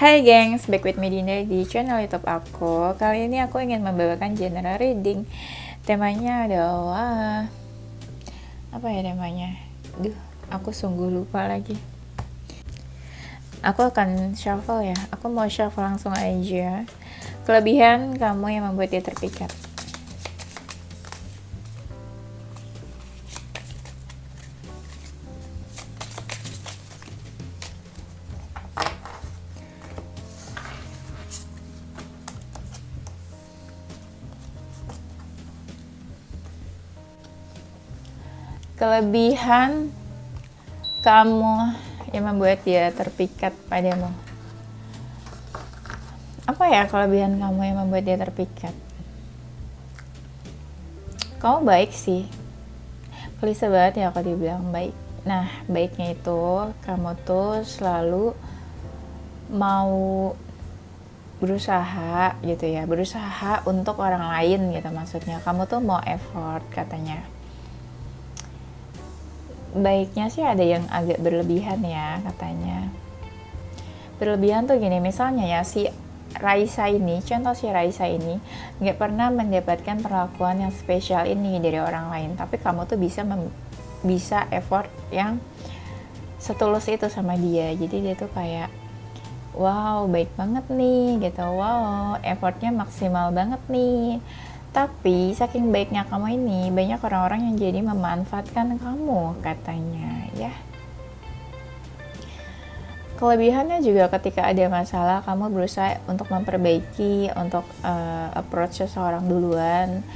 Hai gengs, back with me Dinda di channel YouTube aku. Kali ini aku ingin membawakan general reading. Temanya adalah apa ya temanya? Duh, aku sungguh lupa lagi. Aku akan shuffle ya. Aku mau shuffle langsung aja. Kelebihan kamu yang membuat dia terpikat. Kelebihan kamu yang membuat dia terpikat padamu. Apa ya kelebihan kamu yang membuat dia terpikat? Kamu baik sih. Klise banget ya kalau dibilang baik. Nah, baiknya itu kamu tuh selalu mau berusaha gitu ya, berusaha untuk orang lain gitu maksudnya. Kamu tuh mau effort katanya. Baiknya sih ada yang agak berlebihan ya katanya. Berlebihan tuh gini, misalnya ya si Raisa ini, contoh si Raisa ini nggak pernah mendapatkan perlakuan yang spesial ini dari orang lain, tapi kamu tuh bisa effort yang setulus itu sama dia. Jadi dia tuh kayak wow baik banget nih gitu, wow effortnya maksimal banget nih. Tapi saking baiknya kamu ini, banyak orang-orang yang jadi memanfaatkan kamu katanya ya. Kelebihannya juga ketika ada masalah, kamu berusaha untuk memperbaiki, untuk approach seseorang duluan,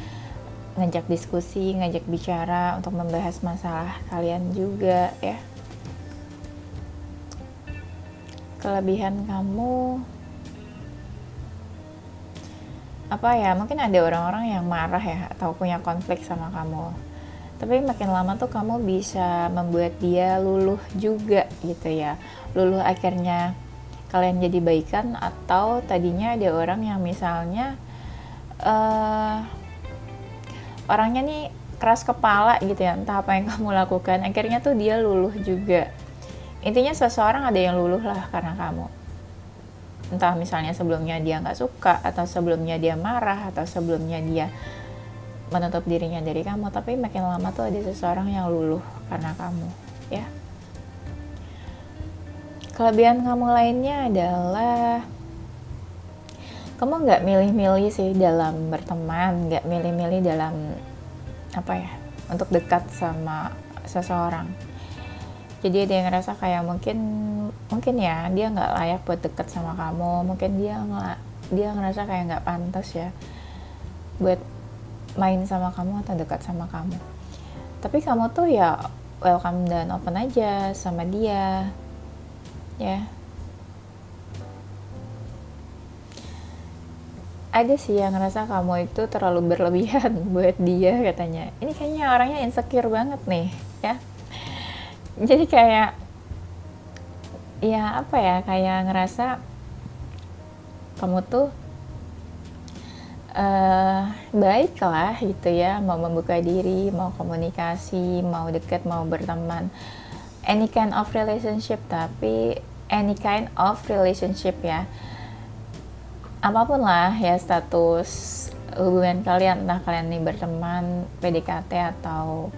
ngajak diskusi, ngajak bicara, untuk membahas masalah kalian juga ya. Kelebihan kamu apa ya, mungkin ada orang-orang yang marah ya atau punya konflik sama kamu, tapi makin lama tuh kamu bisa membuat dia luluh juga gitu ya, luluh akhirnya kalian jadi baikan. Atau tadinya ada orang yang misalnya orangnya nih keras kepala gitu ya, entah apa yang kamu lakukan, akhirnya tuh dia luluh juga. Intinya seseorang ada yang luluh lah karena kamu. Entah misalnya sebelumnya dia nggak suka, atau sebelumnya dia marah, atau sebelumnya dia menutup dirinya dari kamu, tapi makin lama tuh ada seseorang yang luluh karena kamu ya. Kelebihan kamu lainnya adalah kamu nggak milih-milih sih dalam berteman, nggak milih-milih dalam apa ya, untuk dekat sama seseorang. Jadi ada yang ngerasa kayak mungkin ya dia nggak layak buat deket sama kamu, mungkin dia ngerasa kayak nggak pantas ya buat main sama kamu atau dekat sama kamu. Tapi kamu tuh ya welcome dan open aja sama dia ya. Ada sih yang ngerasa kamu itu terlalu berlebihan buat dia katanya. Ini kayaknya orangnya insecure banget nih ya. Jadi kayak ya apa ya, kayak ngerasa kamu tuh baik lah gitu ya, mau membuka diri, mau komunikasi, mau deket, mau berteman, any kind of relationship. Tapi any kind of relationship ya, apapun lah ya status hubungan kalian, entah kalian nih berteman, PDKT, atau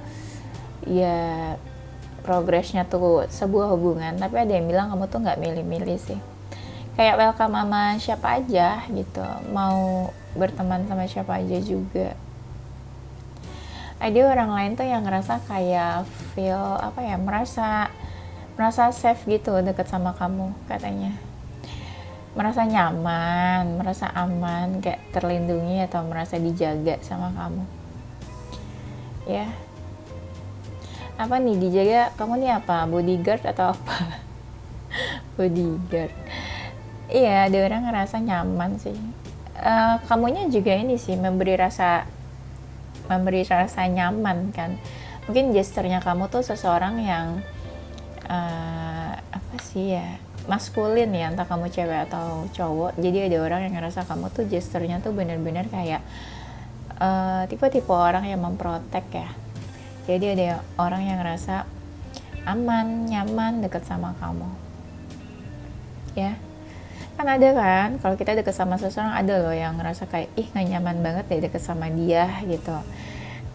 ya progresnya tuh sebuah hubungan. Tapi ada yang bilang kamu tuh nggak milih-milih sih, kayak welcome sama siapa aja gitu, mau berteman sama siapa aja juga. Ada orang lain tuh yang ngerasa kayak feel apa ya, merasa safe gitu deket sama kamu katanya, merasa nyaman, merasa aman, kayak terlindungi atau merasa dijaga sama kamu ya. Apa nih dijaga kamu nih, apa bodyguard atau apa? Bodyguard. Iya, ada orang ngerasa nyaman sih. Kamunya juga ini sih memberi rasa nyaman kan. Mungkin gesturnya kamu tuh seseorang yang apa sih ya, maskulin ya, entah kamu cewek atau cowok. Jadi ada orang yang ngerasa kamu tuh gesturnya tuh benar-benar kayak tipe-tipe orang yang memprotek ya. Jadi ada orang yang ngerasa aman, nyaman deket sama kamu ya. Kan ada kan, kalau kita deket sama seseorang ada loh yang ngerasa kayak ih gak nyaman banget deh deket sama dia gitu.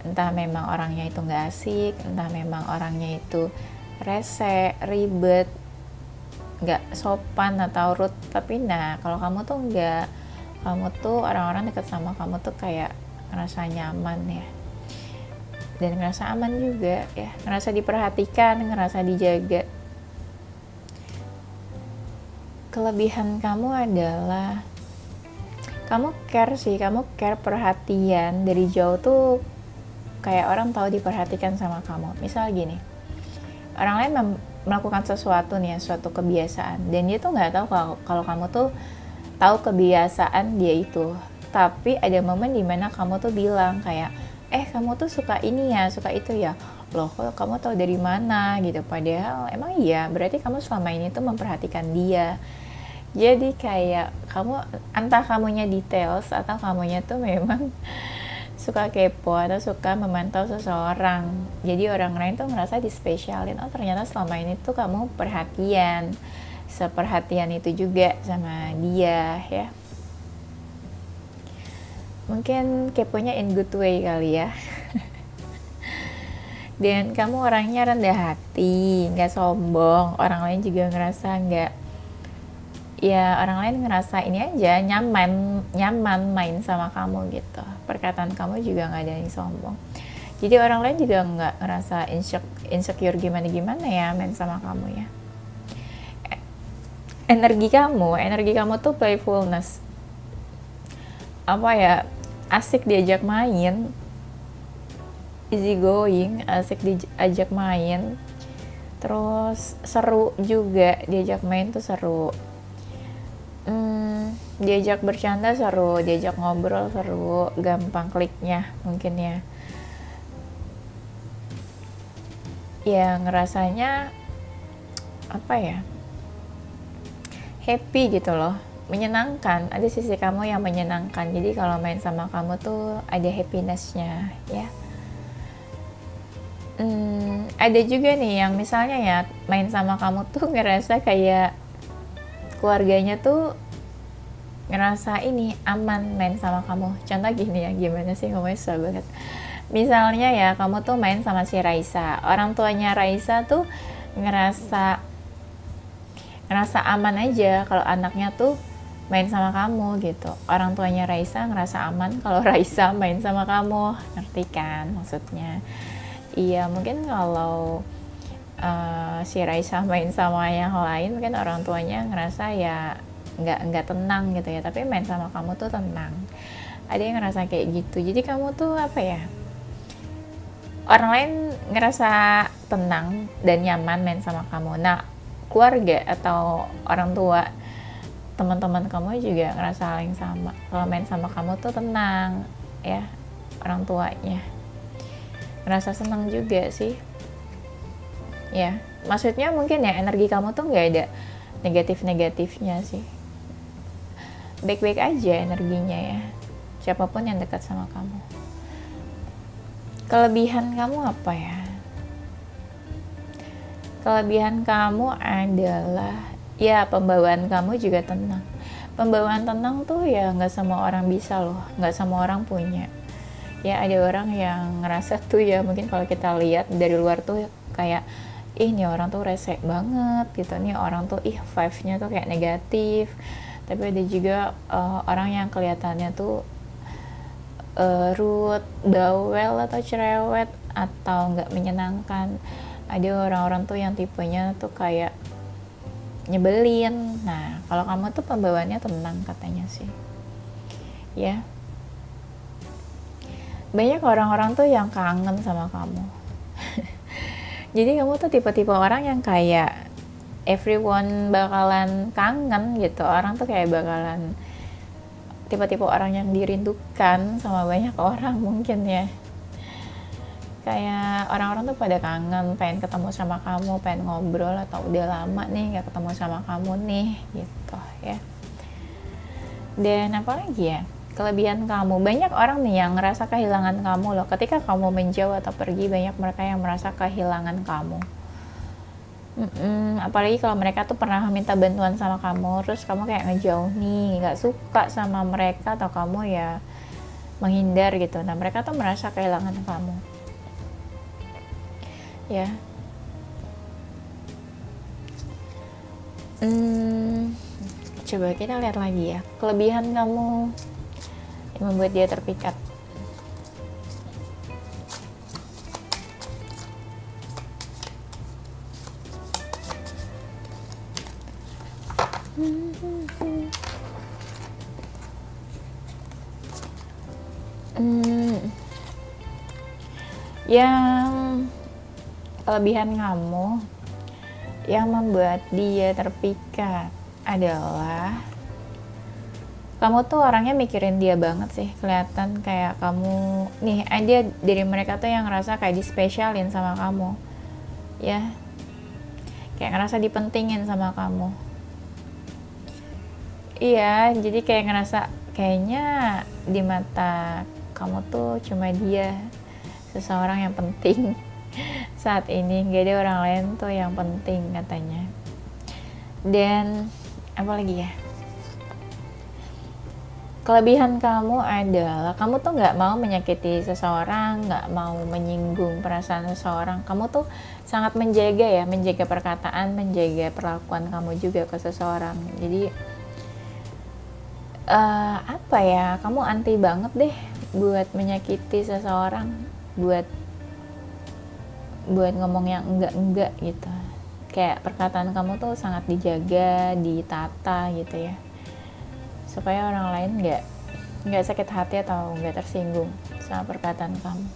Entah memang orangnya itu gak asik, entah memang orangnya itu rese, ribet, gak sopan atau rude. Tapi nah kalau kamu tuh enggak, kamu tuh orang-orang deket sama kamu tuh kayak ngerasa nyaman ya, dan ngerasa aman juga ya, ngerasa diperhatikan, ngerasa dijaga. Kelebihan kamu adalah kamu care sih, kamu care, perhatian dari jauh tuh kayak orang tahu diperhatikan sama kamu. Misal gini, orang lain melakukan sesuatu nih ya, suatu kebiasaan, dan dia tuh nggak tahu kalau kamu tuh tahu kebiasaan dia itu. Tapi ada momen dimana kamu tuh bilang kayak, kamu tuh suka ini ya, suka itu ya. Loh, kok kamu tahu dari mana gitu? Padahal emang iya, berarti kamu selama ini tuh memperhatikan dia. Jadi kayak kamu, entah kamunya details atau kamunya tuh memang suka kepo atau suka memantau seseorang. Jadi orang lain tuh ngerasa dispesialin. Oh ternyata selama ini tuh kamu perhatian, seperhatian itu juga sama dia ya. Mungkin keponya in good way kali ya. Dan kamu orangnya rendah hati, nggak sombong. Orang lain juga ngerasa nggak, ya orang lain ngerasa ini aja nyaman main sama kamu gitu. Perkataan kamu juga nggak ada yang sombong. Jadi orang lain juga nggak ngerasa insecure gimana ya main sama kamu ya. Energi kamu tuh playfulness. Apa ya? Asik diajak main, easy going, asik diajak main. Terus seru juga diajak main tuh seru. Diajak bercanda seru, diajak ngobrol seru, gampang kliknya mungkin ya. Ya ngerasanya apa ya, happy gitu loh, menyenangkan. Ada sisi kamu yang menyenangkan. Jadi kalau main sama kamu tuh ada happinessnya ya. Ada juga nih yang misalnya ya main sama kamu tuh ngerasa kayak keluarganya tuh ngerasa ini aman main sama kamu. Contoh gini ya, gimana sih ngomongnya susah banget. Misalnya ya kamu tuh main sama si Raisa, orang tuanya Raisa tuh ngerasa aman aja kalau anaknya tuh main sama kamu gitu. Orang tuanya Raisa ngerasa aman kalau Raisa main sama kamu, ngerti kan maksudnya? Iya, mungkin kalau si Raisa main sama yang lain, mungkin orang tuanya ngerasa ya nggak tenang gitu ya. Tapi main sama kamu tuh tenang. Ada yang ngerasa kayak gitu. Jadi kamu tuh apa ya? Orang lain ngerasa tenang dan nyaman main sama kamu. Nah, keluarga atau orang tua, teman-teman kamu juga ngerasa hal yang sama. Kalau main sama kamu tuh tenang ya, orang tuanya ngerasa senang juga sih ya. Maksudnya mungkin ya energi kamu tuh nggak ada negatif-negatifnya sih, baik-baik aja energinya ya, siapapun yang dekat sama kamu. Kelebihan kamu apa ya? Kelebihan kamu adalah ya pembawaan kamu juga tenang. Pembawaan tenang tuh ya nggak semua orang bisa loh, nggak semua orang punya. Ya ada orang yang ngerasa tuh ya, mungkin kalau kita lihat dari luar tuh kayak nih orang tuh rese banget gitu, nih orang tuh vibe-nya tuh kayak negatif. Tapi ada juga orang yang kelihatannya tuh rude, bawel atau cerewet atau nggak menyenangkan. Ada orang-orang tuh yang tipenya tuh kayak nyebelin. Nah kalau kamu tuh pembawaannya tenang katanya sih ya. Banyak orang-orang tuh yang kangen sama kamu. Jadi kamu tuh tipe-tipe orang yang kayak everyone bakalan kangen gitu. Orang tuh kayak bakalan tipe-tipe orang yang dirindukan sama banyak orang mungkin ya. Kayak orang-orang tuh pada kangen, pengen ketemu sama kamu, pengen ngobrol, atau udah lama nih gak ketemu sama kamu nih gitu ya. Dan apa lagi ya? Kelebihan kamu, banyak orang nih yang ngerasa kehilangan kamu loh. Ketika kamu menjauh atau pergi, banyak mereka yang merasa kehilangan kamu. Apalagi kalau mereka tuh pernah minta bantuan sama kamu, terus kamu kayak ngejauh nih, nggak suka sama mereka, atau kamu ya menghindar gitu. Nah, mereka tuh merasa kehilangan kamu. Ya. Coba kita lihat lagi ya. Kelebihan kamu yang membuat dia terpikat. Yang kelebihan kamu yang membuat dia terpikat adalah kamu tuh orangnya mikirin dia banget sih. Kelihatan kayak kamu nih, dia dari mereka tuh yang ngerasa kayak dispesialin sama kamu ya, kayak ngerasa dipentingin sama kamu. Iya, jadi kayak ngerasa kayaknya di mata kamu tuh cuma dia seseorang yang penting saat ini, gak ada orang lain tuh yang penting katanya. Dan apa lagi ya, kelebihan kamu adalah kamu tuh gak mau menyakiti seseorang, gak mau menyinggung perasaan seseorang. Kamu tuh sangat menjaga ya, menjaga perkataan, menjaga perlakuan kamu juga ke seseorang. Jadi apa ya, kamu anti banget deh buat menyakiti seseorang, buat ngomong yang enggak gitu. Kayak perkataan kamu tuh sangat dijaga, ditata gitu ya, supaya orang lain nggak sakit hati atau nggak tersinggung sama perkataan kamu.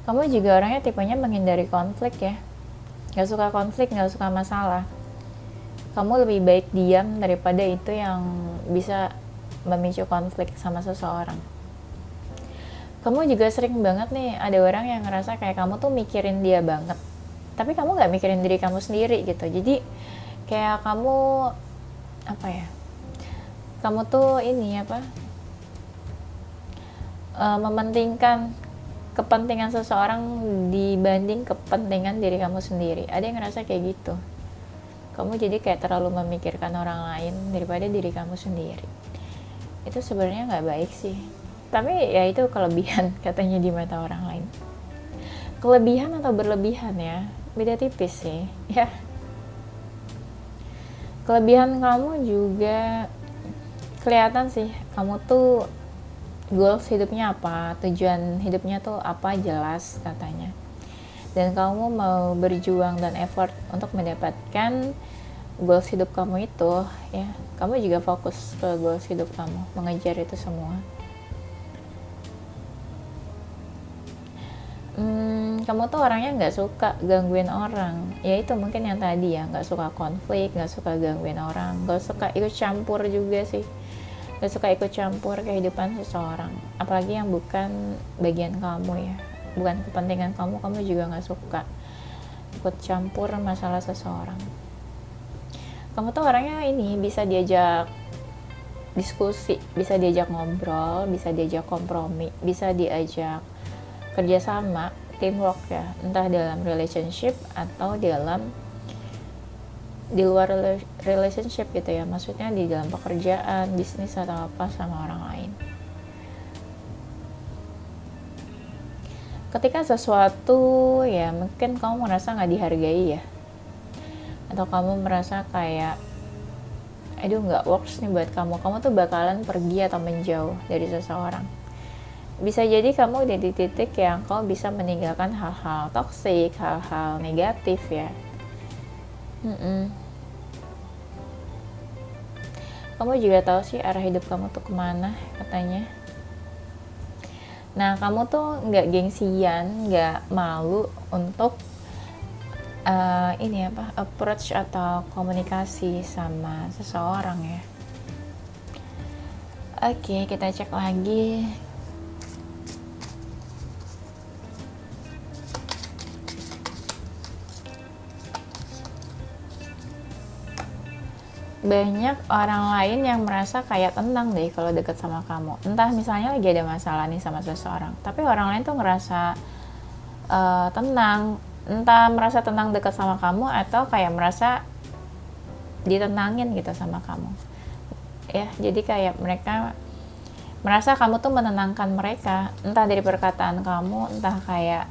Kamu juga orangnya tipenya menghindari konflik ya, nggak suka konflik, nggak suka masalah. Kamu lebih baik diam daripada itu yang bisa memicu konflik sama seseorang. Kamu juga sering banget nih ada orang yang ngerasa kayak kamu tuh mikirin dia banget, tapi kamu nggak mikirin diri kamu sendiri gitu. Jadi kayak kamu apa ya, kamu tuh ini apa, mementingkan kepentingan seseorang dibanding kepentingan diri kamu sendiri. Ada yang ngerasa kayak gitu. Kamu jadi kayak terlalu memikirkan orang lain daripada diri kamu sendiri. Itu sebenarnya nggak baik sih, tapi ya itu kelebihan katanya di mata orang lain. Kelebihan atau berlebihan ya, beda tipis sih ya. Kelebihan kamu juga kelihatan sih, kamu tuh goals hidupnya apa, tujuan hidupnya tuh apa, jelas katanya. Dan kamu mau berjuang dan effort untuk mendapatkan goals hidup kamu itu ya. Kamu juga fokus ke goals hidup kamu, mengejar itu semua. Kamu tuh orangnya nggak suka gangguin orang, ya itu mungkin yang tadi ya, nggak suka konflik, nggak suka gangguin orang, nggak suka ikut campur juga sih, nggak suka ikut campur kehidupan seseorang, apalagi yang bukan bagian kamu ya, bukan kepentingan kamu. Kamu juga nggak suka ikut campur masalah seseorang. Kamu tuh orangnya ini bisa diajak diskusi, bisa diajak ngobrol, bisa diajak kompromi, bisa diajak kerjasama, teamwork ya, entah dalam relationship atau di luar relationship gitu ya, maksudnya di dalam pekerjaan, bisnis atau apa sama orang lain. Ketika sesuatu ya mungkin kamu merasa nggak dihargai ya, atau kamu merasa kayak aduh nggak works nih buat kamu tuh bakalan pergi atau menjauh dari seseorang. Bisa jadi kamu udah di titik yang kamu bisa meninggalkan hal-hal toksik, hal-hal negatif ya. Kamu juga tahu sih arah hidup kamu tuh kemana katanya. Nah, kamu tuh nggak gengsian, nggak malu untuk approach atau komunikasi sama seseorang ya. Oke, kita cek lagi. banyak orang lain yang merasa kayak tenang deh kalau deket sama kamu. Entah misalnya lagi ada masalah nih sama seseorang, tapi orang lain tuh ngerasa tenang. Entah merasa tenang deket sama kamu atau kayak merasa ditenangin gitu sama kamu. Ya, jadi kayak mereka merasa kamu tuh menenangkan mereka. Entah dari perkataan kamu, entah kayak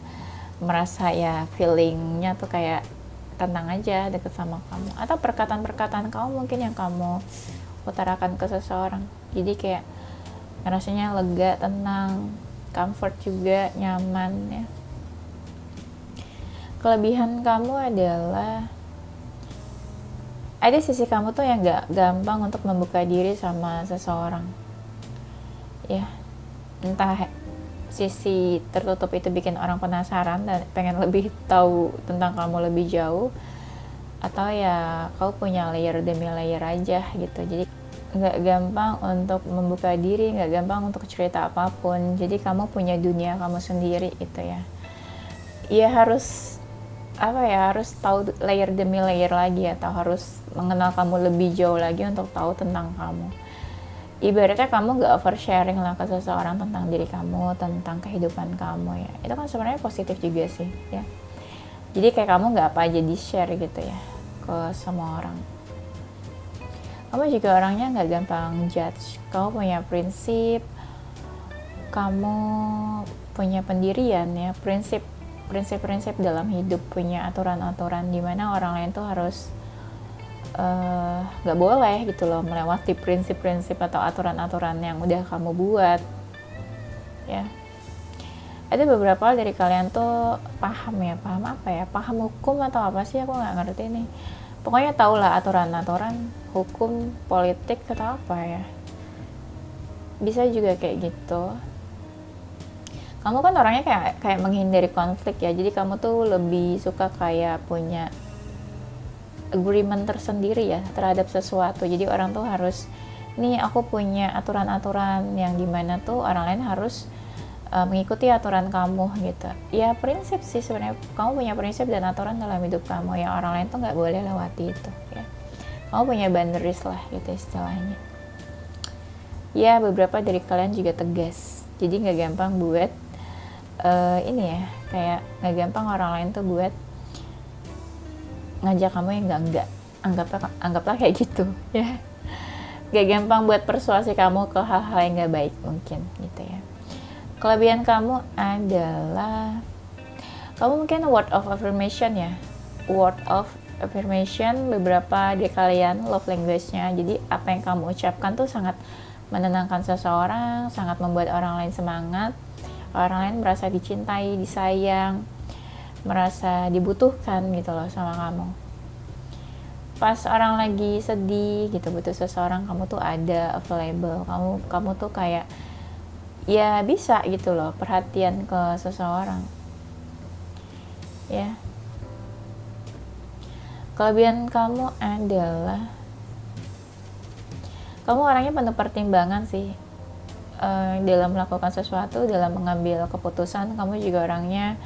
merasa ya feelingnya tuh kayak tenang aja deket sama kamu, atau perkataan-perkataan kamu mungkin yang kamu utarakan ke seseorang, jadi kayak rasanya lega, tenang, comfort juga, nyaman ya. Kelebihan kamu adalah ada sisi kamu tuh yang gak gampang untuk membuka diri sama seseorang ya, entah sisi tertutup itu bikin orang penasaran dan pengen lebih tahu tentang kamu lebih jauh, atau ya kau punya layer demi layer aja gitu, jadi nggak gampang untuk membuka diri, nggak gampang untuk cerita apapun, jadi kamu punya dunia kamu sendiri gitu ya. Ya harus harus tahu layer demi layer lagi, atau harus mengenal kamu lebih jauh lagi untuk tahu tentang kamu. Ibaratnya kamu gak oversharing lah ke seseorang tentang diri kamu, tentang kehidupan kamu ya, itu kan sebenarnya positif juga sih ya. Jadi kayak kamu gak apa aja di share gitu ya ke semua orang. Kamu juga orangnya gak gampang judge, kamu punya prinsip, kamu punya pendirian ya, prinsip dalam hidup, punya aturan-aturan dimana orang lain tuh harus gak boleh gitu loh melewati prinsip-prinsip atau aturan-aturan yang udah kamu buat ya. Ada beberapa dari kalian tuh paham hukum atau apa sih, aku gak ngerti nih, pokoknya tau lah aturan-aturan hukum, politik atau apa ya, bisa juga kayak gitu. Kamu kan orangnya kayak menghindari konflik ya, jadi kamu tuh lebih suka kayak punya agreement tersendiri ya terhadap sesuatu. Jadi orang tuh harus, nih aku punya aturan-aturan yang dimana tuh orang lain harus mengikuti aturan kamu gitu. Ya prinsip sih sebenarnya, kamu punya prinsip dan aturan dalam hidup kamu yang orang lain tuh nggak boleh lewati itu ya. Kamu punya boundaries lah gitu istilahnya. Ya beberapa dari kalian juga tegas, jadi nggak gampang buat ini ya, kayak nggak gampang orang lain tuh buat ngajak kamu yang enggak, anggaplah kayak gitu ya. Gak gampang buat persuasi kamu ke hal-hal yang gak baik mungkin gitu ya. Kelebihan kamu adalah kamu mungkin word of affirmation ya, word of affirmation, beberapa dari kalian love language-nya, jadi apa yang kamu ucapkan tuh sangat menenangkan seseorang, sangat membuat orang lain semangat, orang lain merasa dicintai, disayang, merasa dibutuhkan gitu loh sama kamu. Pas orang lagi sedih gitu, butuh seseorang, kamu tuh ada, available, kamu tuh kayak ya bisa gitu loh, perhatian ke seseorang ya. Kelebihan kamu adalah kamu orangnya penuh pertimbangan sih dalam melakukan sesuatu, dalam mengambil keputusan. Kamu juga orangnya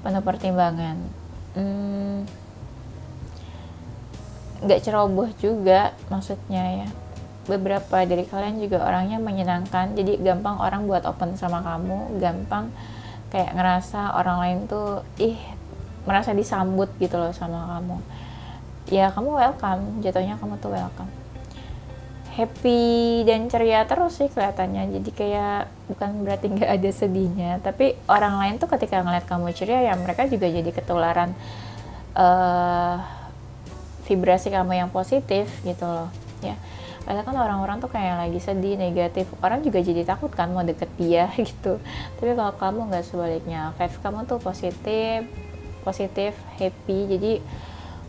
penuh pertimbangan, nggak ceroboh juga maksudnya ya. Beberapa dari kalian juga orangnya menyenangkan, jadi gampang orang buat open sama kamu, gampang kayak ngerasa orang lain tuh merasa disambut gitu loh sama kamu ya. Kamu welcome, jatuhnya kamu tuh welcome, happy dan ceria terus sih kelihatannya. Jadi kayak bukan berarti nggak ada sedihnya, tapi orang lain tuh ketika ngeliat kamu ceria ya mereka juga jadi ketularan vibrasi kamu yang positif gitu loh ya. Padahal kan orang-orang tuh kayak lagi sedih, negatif, orang juga jadi takut kan mau deket dia gitu. Tapi kalau kamu nggak, sebaliknya, vibe kamu tuh positif, happy, jadi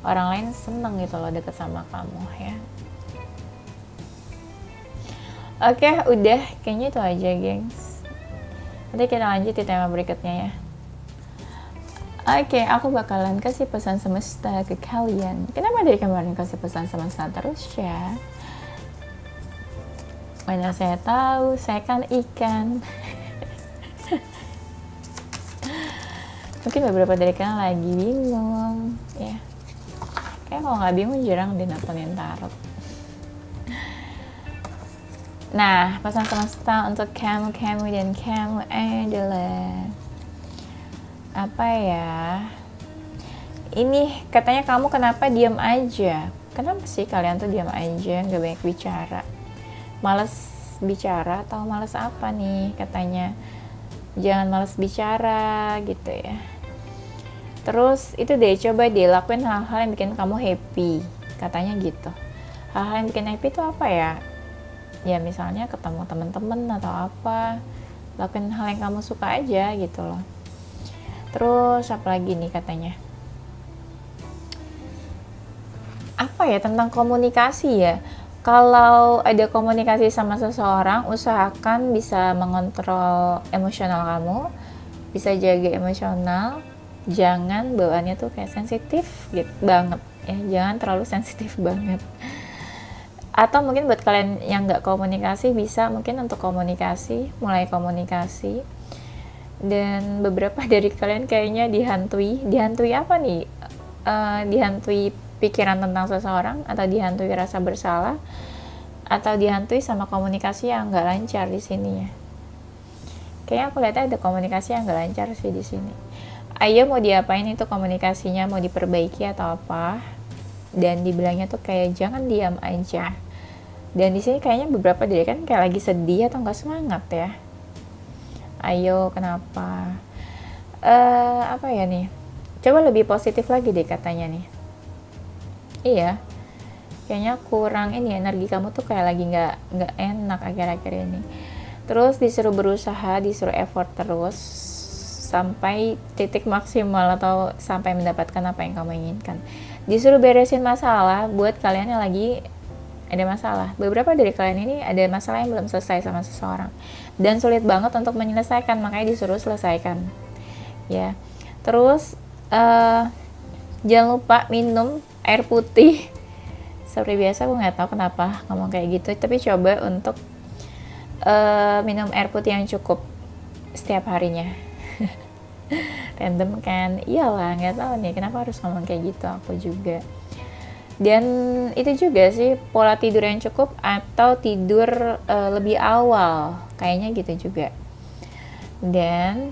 orang lain seneng gitu loh deket sama kamu ya. Oke, udah, kayaknya itu aja gengs. Nanti kita lanjut di tema berikutnya ya. Oke, aku bakalan kasih pesan semesta ke kalian. Kenapa dari kemarin kasih pesan semesta terus ya? Mana saya tahu, saya kan ikan. Mungkin beberapa dari kalian lagi bingung ya. Kayak kalau nggak bingung jarang deh nontonin tarot. Nah, pesan semesta untuk kamu, dan kamu adalah apa ya? Ini katanya kamu kenapa diam aja? Kenapa sih kalian tuh diam aja, nggak banyak bicara? Males bicara atau males apa nih katanya? Jangan males bicara gitu ya. Terus itu deh, coba deh lakuin hal-hal yang bikin kamu happy, katanya gitu. Hal-hal yang bikin happy itu apa ya? Ya misalnya ketemu teman-teman atau apa, lakuin hal yang kamu suka aja gitu loh. Terus apa lagi nih katanya? Apa ya, tentang komunikasi ya. Kalau ada komunikasi sama seseorang, usahakan bisa mengontrol emosional kamu, bisa jaga emosional, jangan bawaannya tuh kayak sensitif gitu banget ya, jangan terlalu sensitif banget. Atau mungkin buat kalian yang nggak komunikasi, bisa mungkin untuk komunikasi, mulai komunikasi. Dan beberapa dari kalian kayaknya dihantui apa nih? Dihantui pikiran tentang seseorang, atau dihantui rasa bersalah, atau dihantui sama komunikasi yang nggak lancar di sini ya. Kayaknya aku lihatnya ada komunikasi yang nggak lancar sih di sini. Ayo mau diapain itu komunikasinya, mau diperbaiki atau apa? Dan dibilangnya tuh kayak jangan diam aja. Dan di sini kayaknya beberapa dari kan kayak lagi sedih atau nggak semangat ya. Ayo kenapa? Apa ya nih? Coba lebih positif lagi deh katanya nih. Iya, kayaknya kurang ini, energi kamu tuh kayak lagi nggak enak akhir-akhir ini. Terus disuruh berusaha, disuruh effort terus sampai titik maksimal atau sampai mendapatkan apa yang kamu inginkan. Disuruh beresin masalah buat kalian yang lagi ada masalah. Beberapa dari kalian ini ada masalah yang belum selesai sama seseorang dan sulit banget untuk menyelesaikan, makanya disuruh selesaikan ya. Terus jangan lupa minum air putih. Seperti biasa, aku nggak tahu kenapa ngomong kayak gitu, tapi coba untuk minum air putih yang cukup setiap harinya. Random kan? Iyalah, nggak tahu nih kenapa harus ngomong kayak gitu, aku juga. Dan itu juga sih, pola tidur yang cukup atau tidur lebih awal, kayaknya gitu juga. Dan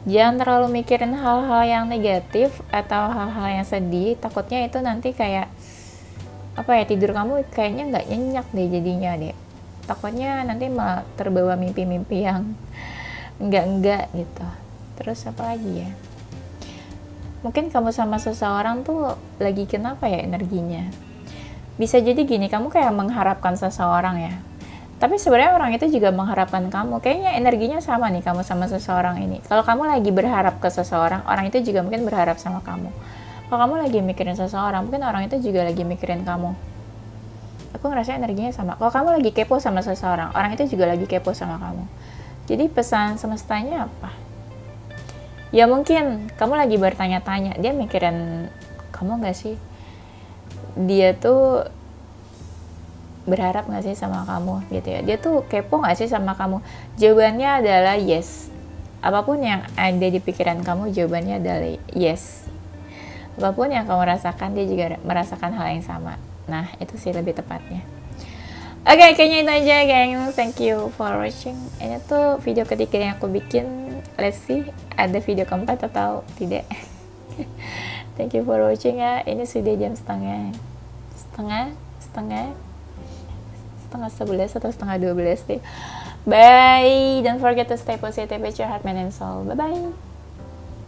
jangan terlalu mikirin hal-hal yang negatif atau hal-hal yang sedih, takutnya itu nanti kayak apa ya, tidur kamu kayaknya nggak nyenyak deh jadinya deh. Takutnya nanti malah terbawa mimpi-mimpi yang enggak gitu. Terus apa lagi ya? Mungkin kamu sama seseorang tuh lagi kenapa ya energinya? Bisa jadi gini, kamu kayak mengharapkan seseorang ya. Tapi sebenarnya orang itu juga mengharapkan kamu. Kayaknya energinya sama nih kamu sama seseorang ini. Kalau kamu lagi berharap ke seseorang, orang itu juga mungkin berharap sama kamu. Kalau kamu lagi mikirin seseorang, mungkin orang itu juga lagi mikirin kamu. Aku ngerasa energinya sama. Kalau kamu lagi kepo sama seseorang, orang itu juga lagi kepo sama kamu. Jadi pesan semestanya apa? Ya mungkin kamu lagi bertanya-tanya, dia mikirin kamu gak sih? Dia tuh berharap gak sih sama kamu gitu ya, dia tuh kepo gak sih sama kamu? Jawabannya adalah yes. Apapun yang ada di pikiran kamu, jawabannya adalah yes. Apapun yang kamu rasakan, dia juga merasakan hal yang sama. Nah, itu sih lebih tepatnya. Oke, kayaknya itu aja geng. Thank you for watching. Ini tuh video ketiga yang aku bikin. Let's see, ada video keempat atau tidak. Thank you for watching ya. Ini sudah jam setengah 11 atau setengah 12 deh. Bye. Don't forget to stay positive with your heart, mind, and soul. Bye bye.